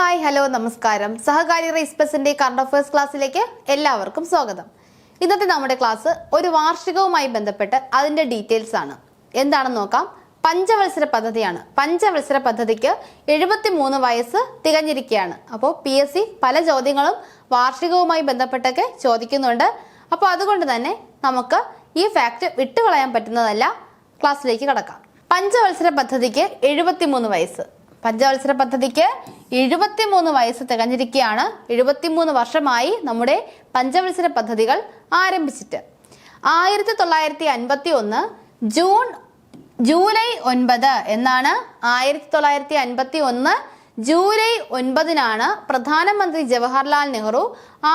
Hi hello നമസ്കാരം. സഹകാരി raise പ്ലസിന്റെ current affairs ക്ലാസ്സിലേക്ക് എല്ലാവർക്കും സ്വാഗതം. ഇന്നത്തെ നമ്മുടെ ക്ലാസ് ഒരു വാർഷികവുമായി ബന്ധപ്പെട്ട് അതിന്റെ ഡീറ്റെയിൽസ് ആണ്. എന്താണെന്ന് നോക്കാം. പഞ്ചവത്സര പദ്ധതിയാണ്. പഞ്ചവത്സര പദ്ധതിക്ക് 73 വയസ്സ് തികഞ്ഞിരിക്കുകയാണ്. അപ്പോൾ PSC പല ചോദ്യങ്ങളും വാർഷികവുമായി ബന്ധപ്പെട്ടൊക്കെ ചോദിക്കുന്നുണ്ട്. അപ്പോൾ അതുകൊണ്ട് തന്നെ നമുക്ക് ഈ ഫാക്ട് വിട്ടുകളയാൻ പറ്റുന്നതല്ല. ക്ലാസ്സിലേക്ക് കടക്കാം. പഞ്ചവത്സര പദ്ധതിക്ക് 73 വയസ്സ്. പഞ്ചവത്സര പദ്ധതിക്ക് 73 വയസ്സ് തികഞ്ഞിരിക്കുകയാണ്. 73 വർഷമായി നമ്മുടെ പഞ്ചവത്സര പദ്ധതികൾ ആരംഭിച്ചിട്ട്. 1951 ജൂലൈ 9 എന്നാണ്. 1951 ജൂലൈ 9-നാണ് പ്രധാനമന്ത്രി ജവഹർലാൽ നെഹ്റു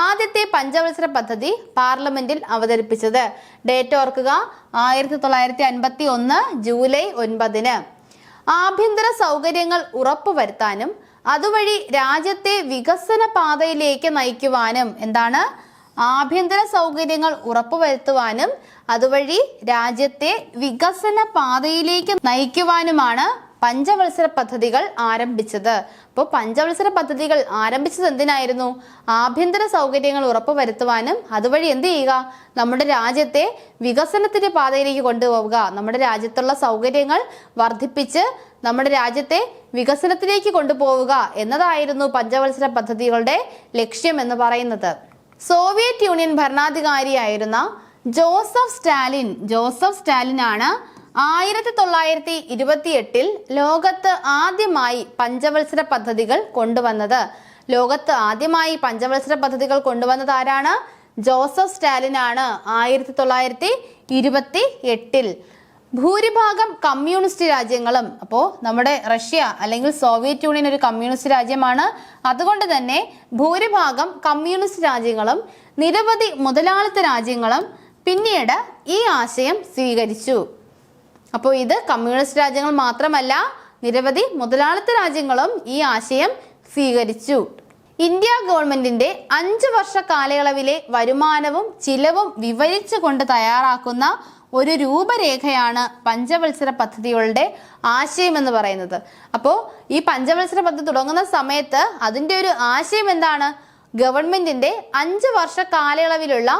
ആദ്യത്തെ പഞ്ചവത്സര പദ്ധതി പാർലമെന്റിൽ അവതരിപ്പിച്ചത്. ഡേറ്റ് ഓർക്കുക, 1951 ജൂലൈ 9-ന്. ആഭ്യന്തര സൗകര്യങ്ങൾ ഉറപ്പുവരുത്താനും അതുവഴി രാജ്യത്തെ വികസന പാതയിലേക്ക് നയിക്കുവാനും എന്താണ്? ആഭ്യന്തര സൗകര്യങ്ങൾ ഉറപ്പുവരുത്തുവാനും അതുവഴി രാജ്യത്തെ വികസന പാതയിലേക്ക് നയിക്കുവാനുമാണ് പഞ്ചവത്സര പദ്ധതികൾ ആരംഭിച്ചത്. അപ്പോൾ പഞ്ചവത്സര പദ്ധതികൾ ആരംഭിച്ചത് എന്തിനായിരുന്നു? ആഭ്യന്തര സൗകര്യങ്ങൾ ഉറപ്പുവരുത്തുവാനും അതുവഴി എന്ത് ചെയ്യുക? നമ്മുടെ രാജ്യത്തെ വികസനത്തിന്റെ പാതയിലേക്ക് കൊണ്ടുപോവുക. നമ്മുടെ രാജ്യത്തുള്ള സൗകര്യങ്ങൾ വർദ്ധിപ്പിച്ച് നമ്മുടെ രാജ്യത്തെ വികസനത്തിലേക്ക് കൊണ്ടുപോവുക എന്നതായിരുന്നു പഞ്ചവത്സര പദ്ധതികളുടെ ലക്ഷ്യം എന്ന് പറയുന്നത്. സോവിയറ്റ് യൂണിയൻ ഭരണാധികാരിയായിരുന്ന ജോസഫ് സ്റ്റാലിനാണ് 1928 ലോകത്ത് ആദ്യമായി പഞ്ചവത്സര പദ്ധതികൾ കൊണ്ടുവന്നത്. ലോകത്ത് ആദ്യമായി പഞ്ചവത്സര പദ്ധതികൾ കൊണ്ടുവന്നത് ആരാണ്? ജോസഫ് സ്റ്റാലിനാണ്. 1928 ഭൂരിഭാഗം കമ്മ്യൂണിസ്റ്റ് രാജ്യങ്ങളും, അപ്പോൾ നമ്മുടെ റഷ്യ അല്ലെങ്കിൽ സോവിയറ്റ് യൂണിയൻ ഒരു കമ്മ്യൂണിസ്റ്റ് രാജ്യമാണ്. അതുകൊണ്ട് തന്നെ ഭൂരിഭാഗം കമ്മ്യൂണിസ്റ്റ് രാജ്യങ്ങളും നിരവധി മുതലാളിത്ത രാജ്യങ്ങളും പിന്നീട് ഈ ആശയം സ്വീകരിച്ചു. അപ്പോൾ ഇത് കമ്മ്യൂണിസ്റ്റ് രാജ്യങ്ങൾ മാത്രമല്ല, നിരവധി മുതലാളിത്ത രാജ്യങ്ങളും ഈ ആശയം സ്വീകരിച്ചു. ഇന്ത്യ ഗവൺമെന്റിന്റെ 5 വർഷ കാലയളവിലെ വരുമാനവും ചിലവും വിവരിച്ചുകൊണ്ട് തയ്യാറാക്കുന്ന ഒരു രൂപരേഖയാണ് പഞ്ചവത്സര പദ്ധതികളുടെ ആശയം എന്ന് പറയുന്നത്. അപ്പോൾ ഈ പഞ്ചവത്സര പദ്ധതി തുടങ്ങുന്ന സമയത്ത് അതിൻ്റെ ഒരു ആശയം എന്താണ്? ഗവൺമെന്റിന്റെ 5 വർഷ കാലയളവിലുള്ള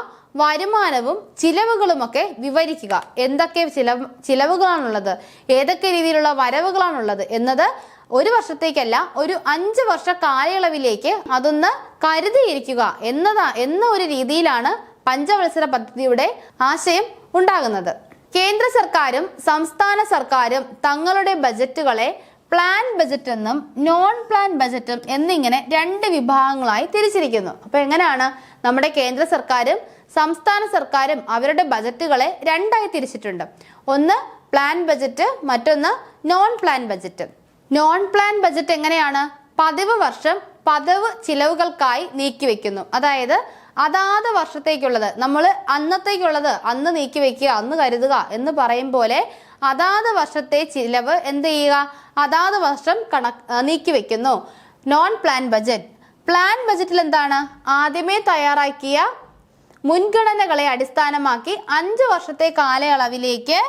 വരുമാനവും ചിലവുകളുമൊക്കെ വിവരിക്കുക. എന്തൊക്കെ ചിലവുകളാണുള്ളത്, ഏതൊക്കെ രീതിയിലുള്ള വരവുകളാണുള്ളത് എന്നത് ഒരു വർഷത്തേക്കല്ല, ഒരു 5 വർഷ കാലയളവിലേക്ക് അതൊന്ന് കരുതിയിരിക്കുക എന്ന ഒരു രീതിയിലാണ് പഞ്ചവത്സര പദ്ധതിയുടെ ആശയം ഉണ്ടാകുന്നത്. കേന്ദ്ര സർക്കാരും സംസ്ഥാന സർക്കാരും തങ്ങളുടെ ബജറ്റുകളെ പ്ലാൻ ബജറ്റ് എന്നും നോൺ പ്ലാൻ ബജറ്റും എന്നിങ്ങനെ 2 വിഭാഗങ്ങളായി തിരിച്ചിരിക്കുന്നു. അപ്പൊ എങ്ങനെയാണ് നമ്മുടെ കേന്ദ്ര സർക്കാരും സംസ്ഥാന സർക്കാരും അവരുടെ ബജറ്റുകളെ 2ആയി തിരിച്ചിട്ടുണ്ട്. ഒന്ന് പ്ലാൻ ബജറ്റ്, മറ്റൊന്ന് non plan budget. Non plan budget എങ്ങനെയാണ്? പതിവ് വർഷം പതിവ് ചിലവുകൾക്കായി നീക്കിവെക്കുന്നു. അതായത് അതാത് വർഷത്തേക്കുള്ളത് നമ്മൾ അന്നത്തേക്കുള്ളത് അന്ന് നീക്കിവെക്കുക, അന്ന് കരുതുക എന്ന് പറയും പോലെ അതാത് വർഷത്തെ ചിലവ് എന്ത് ചെയ്യുക? അതാത് വർഷം നീക്കിവെക്കുന്നു. Non plan budget. പ്ലാൻ ബജറ്റിൽ എന്താണ്? ആദ്യമേ തയ്യാറാക്കിയ മുൻഗണനകളെ അടിസ്ഥാനമാക്കി 5 വർഷത്തെ കാലയളവിലേക്ക്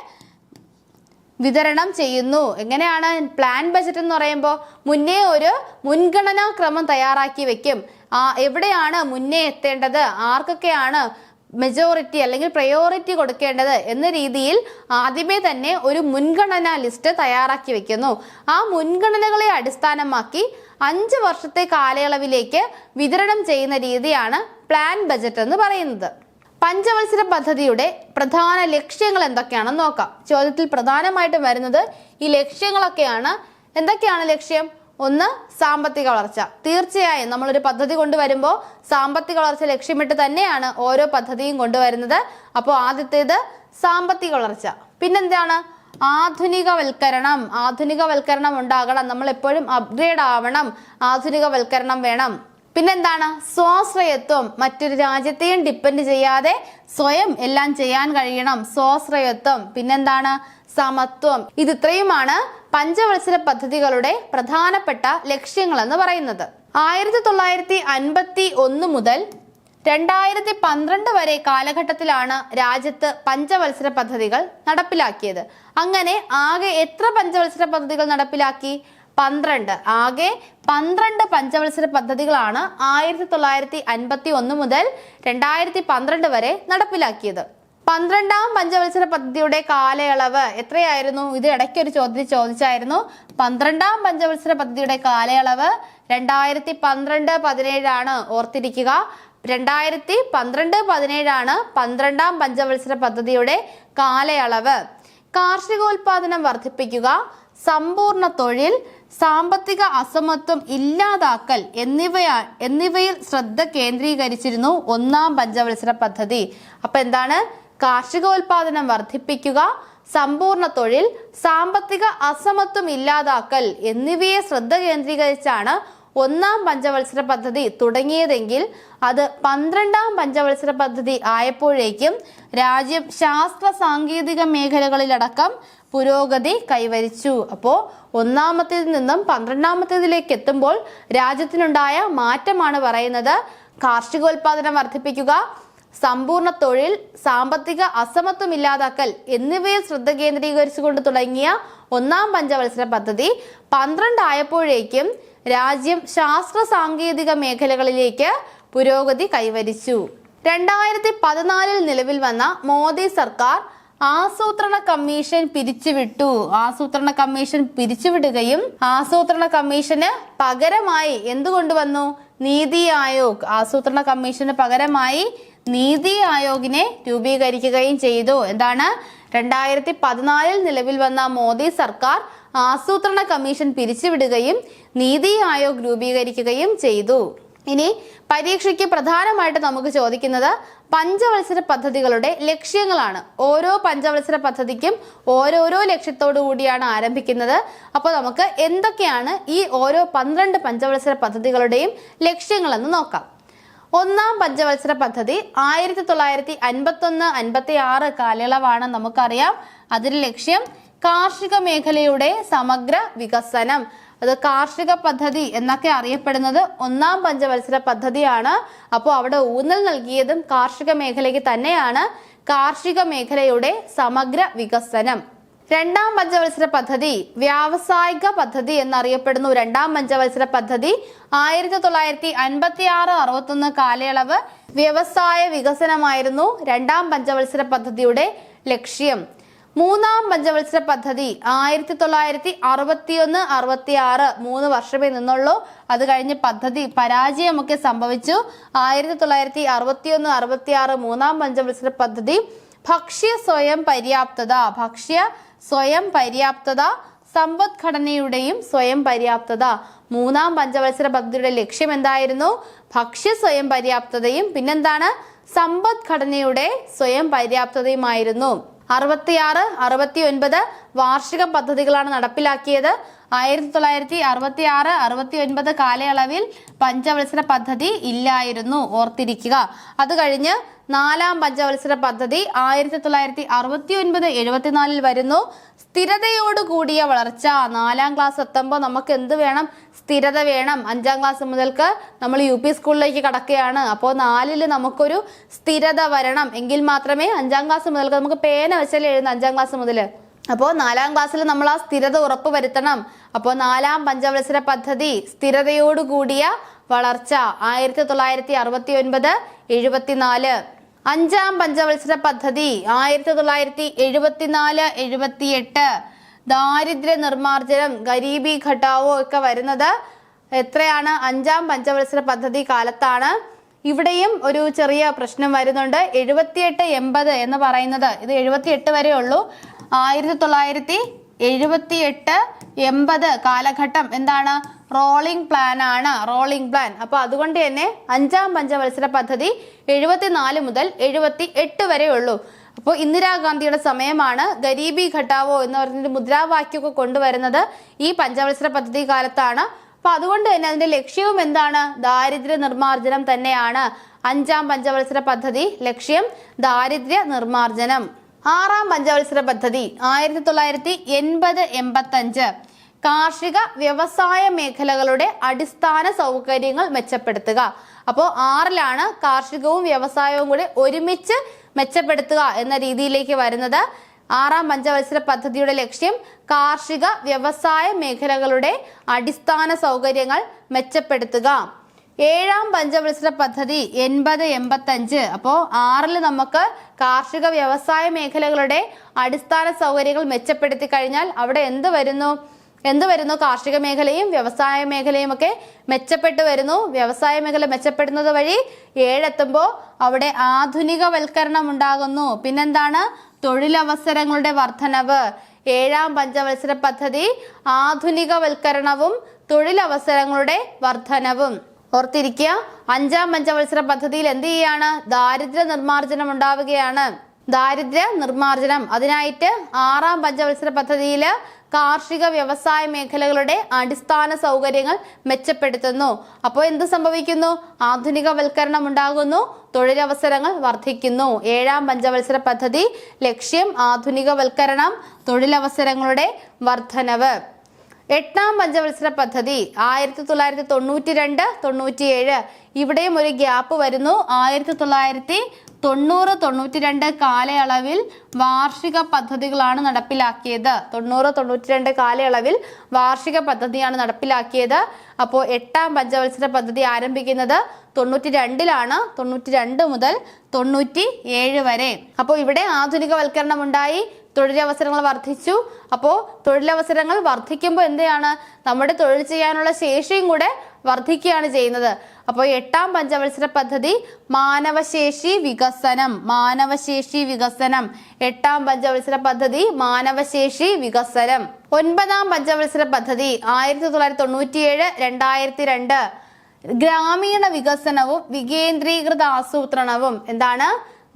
വിതരണം ചെയ്യുന്നു. എങ്ങനെയാണ് പ്ലാൻ ബജറ്റ് എന്ന് പറയുമ്പോൾ? മുന്നേ ഒരു മുൻഗണനാ ക്രമം തയ്യാറാക്കി വെക്കും. എവിടെയാണ് മുന്നേ എത്തേണ്ടത്, ആർക്കൊക്കെയാണ് മെജോറിറ്റി അല്ലെങ്കിൽ പ്രയോറിറ്റി കൊടുക്കേണ്ടത് എന്ന രീതിയിൽ ആദ്യമേ തന്നെ ഒരു മുൻഗണനാ ലിസ്റ്റ് തയ്യാറാക്കി വെക്കുന്നു. ആ മുൻഗണനകളെ അടിസ്ഥാനമാക്കി 5 വർഷത്തെ കാലയളവിലേക്ക് വിതരണം ചെയ്യുന്ന രീതിയാണ് പ്ലാൻ ബജറ്റ് എന്ന് പറയുന്നത്. പഞ്ചവത്സര പദ്ധതിയുടെ പ്രധാന ലക്ഷ്യങ്ങൾ എന്തൊക്കെയാണെന്ന് നോക്കാം. ചോദ്യത്തിൽ പ്രധാനമായിട്ടും വരുന്നത് ഈ ലക്ഷ്യങ്ങളൊക്കെയാണ്. എന്തൊക്കെയാണ് ലക്ഷ്യം? ഒന്ന്, സാമ്പത്തിക വളർച്ച. തീർച്ചയായും നമ്മളൊരു പദ്ധതി കൊണ്ടുവരുമ്പോൾ സാമ്പത്തിക വളർച്ച ലക്ഷ്യമിട്ട് തന്നെയാണ് ഓരോ പദ്ധതിയും കൊണ്ടുവരുന്നത്. അപ്പോൾ ആദ്യത്തേത് സാമ്പത്തിക വളർച്ച. പിന്നെന്താണ്? ആധുനികവൽക്കരണം ഉണ്ടാകണം. നമ്മൾ എപ്പോഴും അപ്ഗ്രേഡ് ആവണം, ആധുനികവൽക്കരണം വേണം. പിന്നെന്താണ്? സ്വാശ്രയത്വം. മറ്റൊരു രാജ്യത്തെയും ഡിപ്പെൻഡ് ചെയ്യാതെ സ്വയം എല്ലാം ചെയ്യാൻ കഴിയണം, സ്വാശ്രയത്വം. പിന്നെന്താണ്? സമത്വം. ഇത് ഇത്രയുമാണ് പഞ്ചവത്സര പദ്ധതികളുടെ പ്രധാനപ്പെട്ട ലക്ഷ്യങ്ങൾ എന്ന് പറയുന്നത്. 1951 മുതൽ 2012 വരെ കാലഘട്ടത്തിലാണ് രാജ്യത്ത് പഞ്ചവത്സര പദ്ധതികൾ നടപ്പിലാക്കിയത്. അങ്ങനെ ആകെ എത്ര പഞ്ചവത്സര പദ്ധതികൾ നടപ്പിലാക്കി? 12. ആകെ 12 പഞ്ചവത്സര പദ്ധതികളാണ് 1951 മുതൽ 2012 വരെ നടപ്പിലാക്കിയത്. 12ാം പഞ്ചവത്സര പദ്ധതിയുടെ കാലയളവ് എത്രയായിരുന്നു? ഇത് ഇടയ്ക്ക് ഒരു ചോദിച്ചായിരുന്നു. 12ാം പഞ്ചവത്സര പദ്ധതിയുടെ കാലയളവ് 2012-17 ആണ്. ഓർത്തിരിക്കുക, 2012-17 ആണ് 12ാം പഞ്ചവത്സര പദ്ധതിയുടെ കാലയളവ്. കാർഷികോൽപാദനം വർദ്ധിപ്പിക്കുക, സമ്പൂർണ്ണ തൊഴിൽ, സാമ്പത്തിക അസമത്വം ഇല്ലാതാക്കൽ എന്നിവയിൽ ശ്രദ്ധ കേന്ദ്രീകരിച്ചിരുന്നു 1ാം പഞ്ചവത്സര പദ്ധതി. അപ്പൊ എന്താണ്? കാർഷികോൽപാദനം വർദ്ധിപ്പിക്കുക, സമ്പൂർണ്ണ തൊഴിൽ, സാമ്പത്തിക അസമത്വം ഇല്ലാതാക്കൽ എന്നിവയെ ശ്രദ്ധ കേന്ദ്രീകരിച്ചാണ് 1ാം പഞ്ചവത്സര പദ്ധതി തുടങ്ങിയതെങ്കിൽ അത് 12ാം പഞ്ചവത്സര പദ്ധതി ആയപ്പോഴേക്കും രാജ്യം ശാസ്ത്ര സാങ്കേതിക മേഖലകളിലടക്കം പുരോഗതി കൈവരിച്ചു. അപ്പോൾ 1ാമത്തേതിൽ നിന്നും 12ാമത്തേതിലേക്ക് എത്തുമ്പോൾ രാജ്യത്തിനുണ്ടായ മാറ്റമാണ് പറയുന്നത്. കാർഷികോൽപാദനം വർദ്ധിപ്പിക്കുക, സമ്പൂർണ്ണ തൊഴിൽ, സാമ്പത്തിക അസമത്വം ഇല്ലാതാക്കൽ എന്നിവയിൽ ശ്രദ്ധ കേന്ദ്രീകരിച്ചുകൊണ്ട് തുടങ്ങിയ 1ാം പഞ്ചവത്സര പദ്ധതി 12 ആയപ്പോഴേക്കും രാജ്യം ശാസ്ത്ര സാങ്കേതിക മേഖലകളിലേക്ക് പുരോഗതി കൈവരിച്ചു. 2014 നിലവിൽ വന്ന മോദി സർക്കാർ ആസൂത്രണ കമ്മീഷൻ പിരിച്ചുവിട്ടു. ആസൂത്രണ കമ്മീഷൻ പിരിച്ചുവിടുകയും ആസൂത്രണ കമ്മീഷന് പകരമായി എന്ത് കൊണ്ടുവന്നു? നീതി ആയോഗ്. ആസൂത്രണ കമ്മീഷന് പകരമായി നീതി ആയോഗിനെ രൂപീകരിക്കുകയും ചെയ്തു. എന്താണ്? 2014 നിലവിൽ വന്ന മോദി സർക്കാർ ആസൂത്രണ കമ്മീഷൻ പിരിച്ചുവിടുകയും നീതി ആയോഗ് രൂപീകരിക്കുകയും ചെയ്തു. ഇനി പരീക്ഷയ്ക്ക് പ്രധാനമായിട്ട് നമുക്ക് ചോദിക്കുന്നത് പഞ്ചവത്സര പദ്ധതികളുടെ ലക്ഷ്യങ്ങളാണ്. ഓരോ പഞ്ചവത്സര പദ്ധതിക്കും ഓരോരോ ലക്ഷ്യത്തോടു കൂടിയാണ് ആരംഭിക്കുന്നത്. അപ്പോൾ നമുക്ക് എന്തൊക്കെയാണ് ഈ ഓരോ 12 പഞ്ചവത്സര പദ്ധതികളുടെയും ലക്ഷ്യങ്ങളെന്ന് നോക്കാം. 1ാം പഞ്ചവത്സര പദ്ധതി 1951-56 കാലയളവാണ് നമുക്കറിയാം. അതിന്റെ ലക്ഷ്യം കാർഷിക മേഖലയുടെ സമഗ്ര വികസനം. അത് കാർഷിക പദ്ധതി എന്നൊക്കെ അറിയപ്പെടുന്നത് 1ാം പഞ്ചവത്സര പദ്ധതിയാണ്. അപ്പോൾ അവിടെ ഊന്നൽ നൽകിയതും കാർഷിക മേഖലയ്ക്ക് തന്നെയാണ്. കാർഷിക മേഖലയുടെ സമഗ്ര വികസനം. 2ാം പഞ്ചവത്സര പദ്ധതി വ്യാവസായിക പദ്ധതി എന്നറിയപ്പെടുന്നു. 2ാം പഞ്ചവത്സര പദ്ധതി 1956-61 കാലയളവ് വ്യവസായ വികസനമായിരുന്നു 2ാം പഞ്ചവത്സര പദ്ധതിയുടെ ലക്ഷ്യം. 3ാം പഞ്ചവത്സര പദ്ധതി 1961-66 3 വർഷമേ നിന്നുള്ളൂ. അത് കഴിഞ്ഞ് പദ്ധതി പരാജയമൊക്കെ സംഭവിച്ചു. 1961-66 3ാം പഞ്ചവത്സര പദ്ധതി ഭക്ഷ്യ സ്വയം പര്യാപ്തത, സമ്പദ്ഘടനയുടെയും സ്വയം പര്യാപ്തത. 3ാം പഞ്ചവത്സര പദ്ധതിയുടെ ലക്ഷ്യം എന്തായിരുന്നു? ഭക്ഷ്യ സ്വയം പര്യാപ്തതയും പിന്നെന്താണ്? സമ്പദ്ഘടനയുടെ സ്വയം പര്യാപ്തതയുമായിരുന്നു. 66-69 വാർഷിക പദ്ധതികളാണ് നടപ്പിലാക്കിയത്. 1966-69 കാലയളവിൽ പഞ്ചവത്സര പദ്ധതി ഇല്ലായിരുന്നു. ഓർത്തിരിക്കുക. അത് കഴിഞ്ഞ് 4ാം പഞ്ചവത്സര പദ്ധതി 1969-74 വരുന്നു. സ്ഥിരതയോടുകൂടിയ വളർച്ച. 4ാം ക്ലാസ് എത്തുമ്പോൾ നമുക്ക് എന്ത് വേണം? സ്ഥിരത വേണം. 5ാം ക്ലാസ് മുതൽക്ക് നമ്മൾ UP സ്കൂളിലേക്ക് കടക്കുകയാണ്. അപ്പോൾ 4ൽ നമുക്കൊരു സ്ഥിരത വരണം. എങ്കിൽ മാത്രമേ 5ാം ക്ലാസ് മുതൽക്ക് നമുക്ക് പേന വെച്ചാൽ എഴുതുന്ന 5ാം ക്ലാസ് മുതൽ. അപ്പോൾ 4ാം ക്ലാസ്സിൽ നമ്മൾ ആ സ്ഥിരത ഉറപ്പ് വരുത്തണം. അപ്പോൾ 4ാം പഞ്ചവത്സര പദ്ധതി സ്ഥിരതയോടുകൂടിയ വളർച്ച 1969-74. 5ാം പഞ്ചവത്സര പദ്ധതി 1974-78 ദാരിദ്ര്യ നിർമ്മാർജ്ജനം, ഗരീബി ഘട്ടാവോ ഒക്കെ വരുന്നത് എത്രയാണ്? 5ാം പഞ്ചവത്സര പദ്ധതി കാലത്താണ്. ഇവിടെയും ഒരു ചെറിയ പ്രശ്നം വരുന്നുണ്ട്. 78-80 എന്ന് പറയുന്നത് ഇത് 78 വരെ ഉള്ളൂ. 1978-80 കാലഘട്ടം എന്താണ്? റോളിംഗ് പ്ലാൻ ആണ്. Rolling plan. അപ്പൊ അതുകൊണ്ട് തന്നെ 5ാം പഞ്ചവത്സര പദ്ധതി 74 മുതൽ 78 വരെ ഉള്ളൂ. അപ്പോൾ ഇന്ദിരാഗാന്ധിയുടെ സമയമാണ്. ഗരീബി ഘട്ടാവോ എന്ന് പറഞ്ഞൊരു മുദ്രാവാക്യമൊക്കെ കൊണ്ടുവരുന്നത് ഈ പഞ്ചവത്സര പദ്ധതി കാലത്താണ്. അപ്പൊ അതുകൊണ്ട് തന്നെ അതിന്റെ ലക്ഷ്യവും എന്താണ്? ദാരിദ്ര്യ നിർമ്മാർജ്ജനം തന്നെയാണ്. 5ാം പഞ്ചവത്സര പദ്ധതി ലക്ഷ്യം ദാരിദ്ര്യ നിർമ്മാർജ്ജനം. 6ാം പഞ്ചവത്സര പദ്ധതി 1980-85 കാർഷിക വ്യവസായ മേഖലകളുടെ അടിസ്ഥാന സൗകര്യങ്ങൾ മെച്ചപ്പെടുത്തുക. അപ്പോൾ 6ലാണ് കാർഷികവും വ്യവസായവും കൂടി ഒരുമിച്ച് മെച്ചപ്പെടുത്തുക എന്ന രീതിയിലേക്ക് വരുന്നത്. 6ാം പഞ്ചവത്സര പദ്ധതിയുടെ ലക്ഷ്യം കാർഷിക വ്യവസായ മേഖലകളുടെ അടിസ്ഥാന സൗകര്യങ്ങൾ മെച്ചപ്പെടുത്തുക. 7ാം പഞ്ചവത്സര പദ്ധതി 80-85. അപ്പോൾ 6ൽ നമുക്ക് കാർഷിക വ്യവസായ മേഖലകളുടെ അടിസ്ഥാന സൗകര്യങ്ങൾ മെച്ചപ്പെടുത്തി കഴിഞ്ഞാൽ അവിടെ എന്ത് വരുന്നു? കാർഷിക മേഖലയും വ്യവസായ മേഖലയും ഒക്കെ മെച്ചപ്പെട്ടു വരുന്നു. വ്യവസായ മേഖല മെച്ചപ്പെടുന്നത് വഴി 7 എത്തുമ്പോൾ അവിടെ ആധുനികവൽക്കരണം ഉണ്ടാകുന്നു. പിന്നെന്താണ്? തൊഴിലവസരങ്ങളുടെ വർധനവ്. 7ാം പഞ്ചവത്സര പദ്ധതി ആധുനികവൽക്കരണവും തൊഴിലവസരങ്ങളുടെ വർധനവും. ഓർത്തിരിക്കുക, 5ാം പഞ്ചവത്സര പദ്ധതിയിൽ എന്ത് ചെയ്യാണ്? ദാരിദ്ര്യ നിർമ്മാർജ്ജനം ഉണ്ടാവുകയാണ്. ദാരിദ്ര്യ നിർമ്മാർജ്ജനം. അതിനായിട്ട് 6ാം പഞ്ചവത്സര പദ്ധതിയിൽ കാർഷിക വ്യവസായ മേഖലകളുടെ അടിസ്ഥാന സൗകര്യങ്ങൾ മെച്ചപ്പെടുത്തുന്നു. അപ്പോൾ എന്ത് സംഭവിക്കുന്നു? ആധുനികവൽക്കരണം ഉണ്ടാകുന്നു, തൊഴിലവസരങ്ങൾ വർദ്ധിക്കുന്നു. 7ാം പഞ്ചവത്സര പദ്ധതി ലക്ഷ്യം ആധുനികവൽക്കരണം, തൊഴിലവസരങ്ങളുടെ വർധനവ്. 8ാം പഞ്ചവത്സര പദ്ധതി 1992-97. ഇവിടെയും ഒരു ഗ്യാപ്പ് വരുന്നു. 1990-92 കാലയളവിൽ വാർഷിക പദ്ധതികളാണ് നടപ്പിലാക്കിയത്. 90-92 കാലയളവിൽ വാർഷിക പദ്ധതിയാണ് നടപ്പിലാക്കിയത്. അപ്പോൾ 8ാം പഞ്ചവത്സര പദ്ധതി ആരംഭിക്കുന്നത് 92-ലാണ്. 92 മുതൽ 97 വരെ. അപ്പോൾ ഇവിടെ ആധുനികവൽക്കരണം ഉണ്ടായി, തൊഴിലവസരങ്ങൾ വർദ്ധിച്ചു. അപ്പോൾ തൊഴിലവസരങ്ങൾ വർദ്ധിക്കുമ്പോൾ എന്താണ്? നമ്മുടെ തൊഴിൽ ചെയ്യാനുള്ള ശേഷിയും കൂടെ വർദ്ധിക്കുകയാണ് ചെയ്യുന്നത്. അപ്പോൾ 8ാം പഞ്ചവത്സര പദ്ധതി മാനവശേഷി വികസനം. 8ാം പഞ്ചവത്സര പദ്ധതി മാനവശേഷി വികസനം. 9ാം പഞ്ചവത്സര പദ്ധതി 1997-2002 ഗ്രാമീണ വികസനവും വികേന്ദ്രീകൃത ആസൂത്രണവും. എന്താണ്?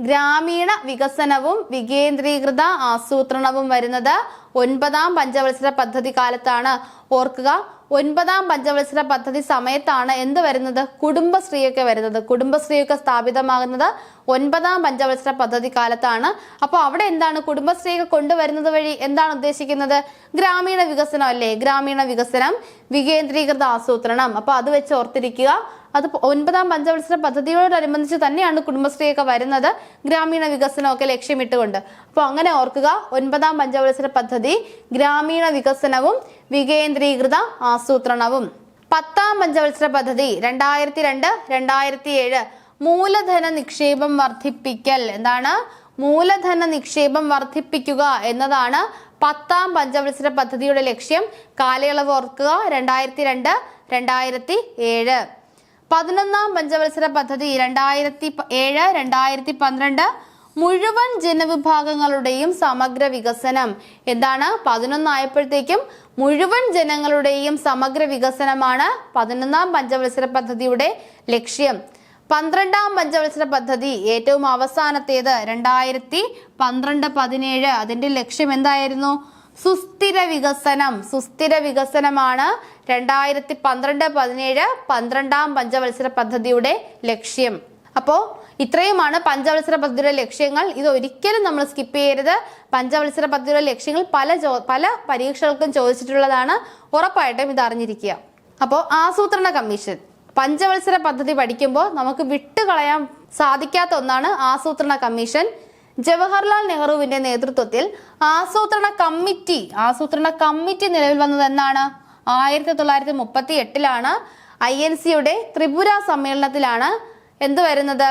ഗ്രാമീണ വികസനവും വികേന്ദ്രീകൃത ആസൂത്രണവും വരുന്നത് 9ാം പഞ്ചവത്സര പദ്ധതി കാലത്താണ്. ഓർക്കുക, 9ാം പഞ്ചവത്സര പദ്ധതി സമയത്താണ് എന്ത് വരുന്നത്? കുടുംബശ്രീയൊക്കെ വരുന്നത്. കുടുംബശ്രീയൊക്കെ സ്ഥാപിതമാകുന്നത് 9ാം പഞ്ചവത്സര പദ്ധതി കാലത്താണ്. അപ്പോൾ അവിടെ എന്താണ്? കുടുംബശ്രീയൊക്കെ കൊണ്ടുവരുന്നത് വഴി എന്താണ് ഉദ്ദേശിക്കുന്നത്? ഗ്രാമീണ വികസനം അല്ലേ? ഗ്രാമീണ വികസനം, വികേന്ദ്രീകൃത ആസൂത്രണം. അപ്പോൾ അത് വെച്ച് ഓർത്തിരിക്കുക. അത് 9ാം പഞ്ചവത്സര പദ്ധതിയോടനുബന്ധിച്ച് തന്നെയാണ് കുടുംബശ്രീയൊക്കെ വരുന്നത്, ഗ്രാമീണ വികസനമൊക്കെ ലക്ഷ്യമിട്ടുകൊണ്ട്. അപ്പോൾ അങ്ങനെ ഓർക്കുക, 9ാം പഞ്ചവത്സര പദ്ധതി ഗ്രാമീണ വികസനവും വികേന്ദ്രീകൃത ആസൂത്രണവും. 10ാം പഞ്ചവത്സര പദ്ധതി 2002-2007 മൂലധന നിക്ഷേപം വർദ്ധിപ്പിക്കൽ. എന്താണ്? മൂലധന നിക്ഷേപം വർദ്ധിപ്പിക്കുക എന്നതാണ് 10ാം പഞ്ചവത്സര പദ്ധതിയുടെ ലക്ഷ്യം. കാലയളവ് ഓർക്കുക, 2002-2007. 11ാം പഞ്ചവത്സര പദ്ധതി 2007-2012 മുഴുവൻ ജനവിഭാഗങ്ങളുടെയും സമഗ്ര വികസനം. എന്താണ്? 11 ആയപ്പോഴത്തേക്കും മുഴുവൻ ജനങ്ങളുടെയും സമഗ്ര വികസനമാണ് 11ാം പഞ്ചവത്സര പദ്ധതിയുടെ ലക്ഷ്യം. 12ാം പഞ്ചവത്സര പദ്ധതി ഏറ്റവും അവസാനത്തേത് 2012-17. അതിന്റെ ലക്ഷ്യം എന്തായിരുന്നു? സുസ്ഥിര വികസനം. സുസ്ഥിര വികസനമാണ് 2012-17 12ാം പഞ്ചവത്സര പദ്ധതിയുടെ ലക്ഷ്യം. അപ്പോൾ ഇത്രയുമാണ് പഞ്ചവത്സര പദ്ധതിയുടെ ലക്ഷ്യങ്ങൾ. ഇത് ഒരിക്കലും നമ്മൾ സ്കിപ്പ് ചെയ്യരുത്. പഞ്ചവത്സര പദ്ധതിയുടെ ലക്ഷ്യങ്ങൾ പല പരീക്ഷകൾക്കും ചോദിച്ചിട്ടുള്ളതാണ്. ഉറപ്പായിട്ടും ഇത് അറിഞ്ഞിരിക്കുക. അപ്പോൾ ആസൂത്രണ കമ്മീഷൻ, പഞ്ചവത്സര പദ്ധതി പഠിക്കുമ്പോൾ നമുക്ക് വിട്ടുകളയാൻ സാധിക്കാത്ത ഒന്നാണ് ആസൂത്രണ കമ്മീഷൻ. ജവഹർലാൽ നെഹ്റുവിന്റെ നേതൃത്വത്തിൽ ആസൂത്രണ കമ്മിറ്റി നിലവിൽ വന്നത് എന്നാണ്? 1938-ലാണ്. INC-യുടെ ത്രിപുര സമ്മേളനത്തിലാണ് എന്ത് വരുന്നത്?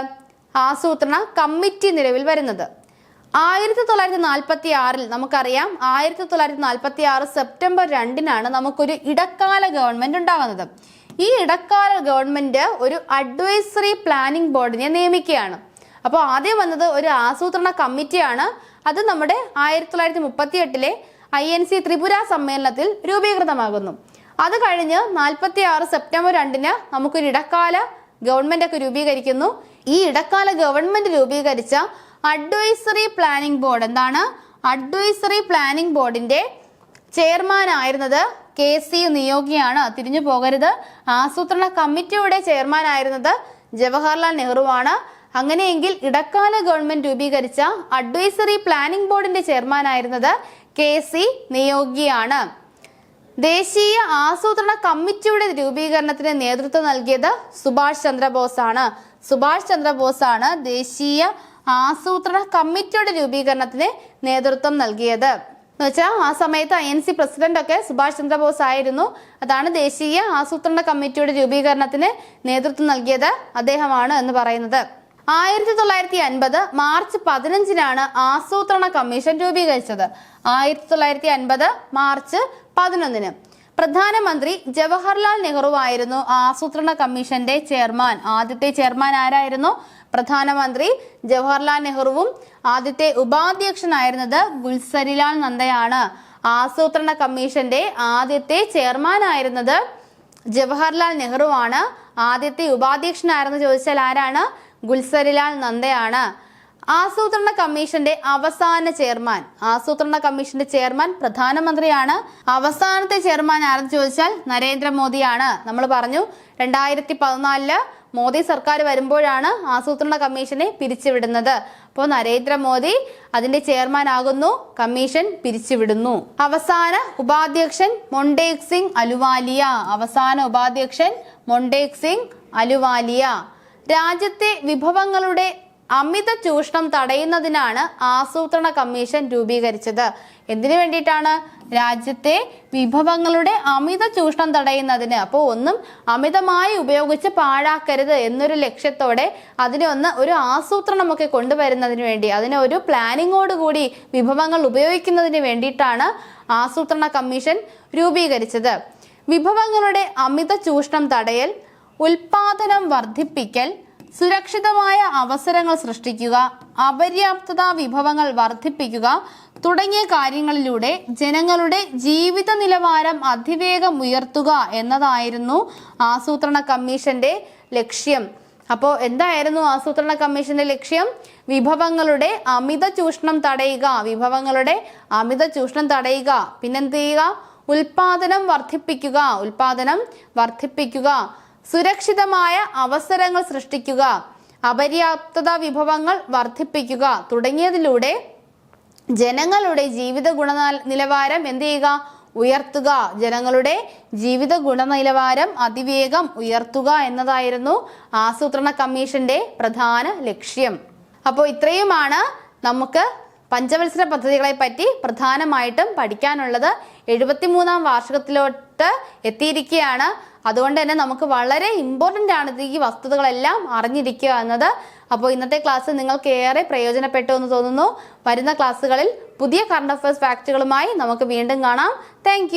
ആസൂത്രണ കമ്മിറ്റി നിലവിൽ വരുന്നത്. 1946-ൽ നമുക്കറിയാം, 1946 സെപ്റ്റംബർ 2-നാണ് നമുക്കൊരു ഇടക്കാല ഗവൺമെന്റ് ഉണ്ടാകുന്നത്. ഈ ഇടക്കാല ഗവൺമെന്റ് ഒരു അഡ്വൈസറി പ്ലാനിംഗ് ബോർഡിനെ നിയമിക്കുകയാണ്. അപ്പോൾ ആദ്യം വന്നത് ഒരു ആസൂത്രണ കമ്മിറ്റിയാണ്. അത് നമ്മുടെ 1938-ലെ INC ത്രിപുര സമ്മേളനത്തിൽ രൂപീകൃതമാകുന്നു. അത് കഴിഞ്ഞ് 1946 സെപ്റ്റംബർ 2-ന് നമുക്കൊരു ഇടക്കാല ഗവൺമെന്റ് ഒക്കെ രൂപീകരിക്കുന്നു. ഈ ഇടക്കാല ഗവൺമെന്റ് രൂപീകരിച്ച അഡ്വൈസറി പ്ലാനിംഗ് ബോർഡ്, എന്താണ്? അഡ്വൈസറി പ്ലാനിംഗ് ബോർഡിന്റെ ചെയർമാൻ ആയിരുന്നത് KC നിയോഗിയാണ്. തിരിഞ്ഞു പോകരുത്. ആസൂത്രണ കമ്മിറ്റിയുടെ ചെയർമാൻ ആയിരുന്നത് ജവഹർലാൽ നെഹ്റുവാണ്. അങ്ങനെയെങ്കിൽ ഇടക്കാല ഗവൺമെന്റ് രൂപീകരിച്ച അഡ്വൈസറി പ്ലാനിംഗ് ബോർഡിന്റെ ചെയർമാൻ ആയിരുന്നത് KC നിയോഗിയാണ്. ദേശീയ ആസൂത്രണ കമ്മിറ്റിയുടെ രൂപീകരണത്തിന് നേതൃത്വം നൽകിയത് സുഭാഷ് ചന്ദ്രബോസ് ആണ്. ദേശീയ ആസൂത്രണ കമ്മിറ്റിയുടെ രൂപീകരണത്തിന് നേതൃത്വം നൽകിയത്? എന്ന് വെച്ചാൽ ആ സമയത്ത് INC പ്രസിഡന്റ് ഒക്കെ സുഭാഷ് ചന്ദ്രബോസ് ആയിരുന്നു. അതാണ് ദേശീയ ആസൂത്രണ കമ്മിറ്റിയുടെ രൂപീകരണത്തിന് നേതൃത്വം നൽകിയത് അദ്ദേഹമാണ് എന്ന് പറയുന്നത്. 1950 മാർച്ച് 15-നാണ് ആസൂത്രണ കമ്മീഷൻ രൂപീകരിച്ചത്. 1950 മാർച്ച് 11-ന് പ്രധാനമന്ത്രി ജവഹർലാൽ നെഹ്റു ആയിരുന്നു ആസൂത്രണ കമ്മീഷന്റെ ചെയർമാൻ. ആദ്യത്തെ ചെയർമാൻ ആരായിരുന്നു? പ്രധാനമന്ത്രി ജവഹർലാൽ നെഹ്റുവും ആദ്യത്തെ ഉപാധ്യക്ഷനായിരുന്നത് ഗുൽസരിലാൽ നന്ദയാണ്. ആസൂത്രണ കമ്മീഷന്റെ ആദ്യത്തെ ചെയർമാൻ ആയിരുന്നത് ജവഹർലാൽ നെഹ്റു ആണ്. ആദ്യത്തെ ഉപാധ്യക്ഷനായിരുന്നു ചോദിച്ചാൽ ആരാണ്? ഗുൽസരിലാൽ നന്ദയാണ്. ആസൂത്രണ കമ്മീഷന്റെ അവസാന ചെയർമാൻ, ആസൂത്രണ കമ്മീഷന്റെ ചെയർമാൻ പ്രധാനമന്ത്രിയാണ്. അവസാനത്തെ ചെയർമാൻ ആരെന്ന് ചോദിച്ചാൽ നരേന്ദ്രമോദിയാണ്. നമ്മൾ പറഞ്ഞു 2014 മോദി സർക്കാർ വരുമ്പോഴാണ് ആസൂത്രണ കമ്മീഷനെ പിരിച്ചുവിടുന്നത്. അപ്പോൾ നരേന്ദ്രമോദി അതിന്റെ ചെയർമാൻ ആകുന്നു, കമ്മീഷൻ പിരിച്ചുവിടുന്നു. അവസാന ഉപാധ്യക്ഷൻ മൊണ്ടേക് സിംഗ് അലുവാലിയ. അവസാന ഉപാധ്യക്ഷൻ മൊണ്ടേക് സിംഗ് അലുവാലിയ. രാജ്യത്തെ വിഭവങ്ങളുടെ അമിത ചൂഷണം തടയുന്നതിനാണ് ആസൂത്രണ കമ്മീഷൻ രൂപീകരിച്ചത്. എന്തിനു വേണ്ടിയിട്ടാണ്? രാജ്യത്തെ വിഭവങ്ങളുടെ അമിത ചൂഷണം തടയുന്നതിന്. അപ്പോൾ ഒന്നും അമിതമായി ഉപയോഗിച്ച് പാഴാക്കരുത് എന്നൊരു ലക്ഷ്യത്തോടെ അതിനെ ഒരു ആസൂത്രണമൊക്കെ കൊണ്ടുവരുന്നതിന് വേണ്ടി, അതിനെ ഒരു പ്ലാനിങ്ങോടുകൂടി വിഭവങ്ങൾ ഉപയോഗിക്കുന്നതിന് വേണ്ടിയിട്ടാണ് ആസൂത്രണ കമ്മീഷൻ രൂപീകരിച്ചത്. വിഭവങ്ങളുടെ അമിത ചൂഷണം തടയൽ, ഉൽപാദനം വർദ്ധിപ്പിക്കൽ, സുരക്ഷിതമായ അവസരങ്ങൾ സൃഷ്ടിക്കുക, അപര്യാപ്തത വിഭവങ്ങൾ വർദ്ധിപ്പിക്കുക തുടങ്ങിയ കാര്യങ്ങളിലൂടെ ജനങ്ങളുടെ ജീവിത നിലവാരം അതിവേഗം ഉയർത്തുക എന്നതായിരുന്നു ആസൂത്രണ കമ്മീഷന്റെ ലക്ഷ്യം. അപ്പോൾ എന്തായിരുന്നു ആസൂത്രണ കമ്മീഷന്റെ ലക്ഷ്യം? വിഭവങ്ങളുടെ അമിത ചൂഷണം തടയുക, വിഭവങ്ങളുടെ അമിത ചൂഷണം തടയുക. പിന്നെന്ത് ചെയ്യുക? ഉൽപാദനം വർദ്ധിപ്പിക്കുക, സുരക്ഷിതമായ അവസരങ്ങൾ സൃഷ്ടിക്കുക, അപര്യാപ്തത വിഭവങ്ങൾ വർദ്ധിപ്പിക്കുക തുടങ്ങിയതിലൂടെ ജനങ്ങളുടെ ജീവിത ഗുണനിലവാരം എന്ത് ചെയ്യുക? ഉയർത്തുക. ജനങ്ങളുടെ ജീവിത ഗുണനിലവാരം അതിവേഗം ഉയർത്തുക എന്നതായിരുന്നു ആസൂത്രണ കമ്മീഷന്റെ പ്രധാന ലക്ഷ്യം. അപ്പോൾ ഇത്രയുമാണ് നമുക്ക് പഞ്ചവത്സര പദ്ധതികളെ പറ്റി പ്രധാനമായിട്ടും പഠിക്കാനുള്ളത്. 73-ാം വാർഷികത്തിലോട്ട് എത്തിയിരിക്കുകയാണ്. അതുകൊണ്ട് തന്നെ നമുക്ക് വളരെ ഇമ്പോർട്ടൻ്റ് ആണ് ഈ വസ്തുതകളെല്ലാം അറിഞ്ഞിരിക്കുക എന്നത്. അപ്പോൾ ഇന്നത്തെ ക്ലാസ് നിങ്ങൾക്ക് ഏറെ പ്രയോജനപ്പെട്ടു എന്ന് തോന്നുന്നു. വരുന്ന ക്ലാസ്സുകളിൽ പുതിയ കറണ്ട് അഫയേഴ്സ് ഫാക്റ്റുകളുമായി നമുക്ക് വീണ്ടും കാണാം. താങ്ക്